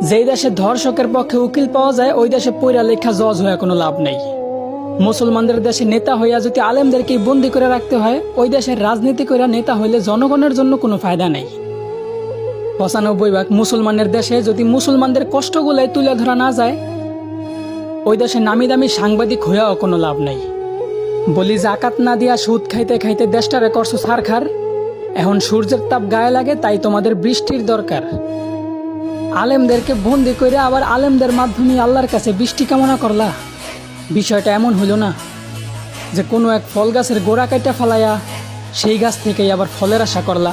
যেই দেশে ধর্ষকের পক্ষে উকিল পাওয়া যায় ওই দেশে পইরা লেখা জজ হয়ে কোনো লাভ নেই। মুসলমানদের দেশে নেতা হইয়া যদি আলেমদেরকে বন্দি করে রাখতে হয়, ওই দেশের রাজনীতি করে নেতা হইলে জনগণের জন্য কোনো ফায়দা নেই। ৯৫% মুসলমানের দেশে যদি মুসলমানদের কষ্টগুলাই তুলে ধরা না যায়, ওই দেশে নামি দামি সাংবাদিক হইয়াও কোনো লাভ নেই। বলি জাকাত না দিয়া সুদ খাইতে খাইতে দেশটারে করছো ছারখার। এখন সূর্যের তাপ গায়ে লাগে, তাই তোমাদের বৃষ্টির দরকার। আলেমদেরকে বন্দি করে আবার আলেমদের মাধ্যমে আল্লাহর কাছে বৃষ্টি কামনা করলা। বিষয়টা এমন হইল না যে কোনো এক ফল গাছের গোড়া কাইটা ফালাইয়া সেই গাছ থেকেই আবার ফলের আশা করলা।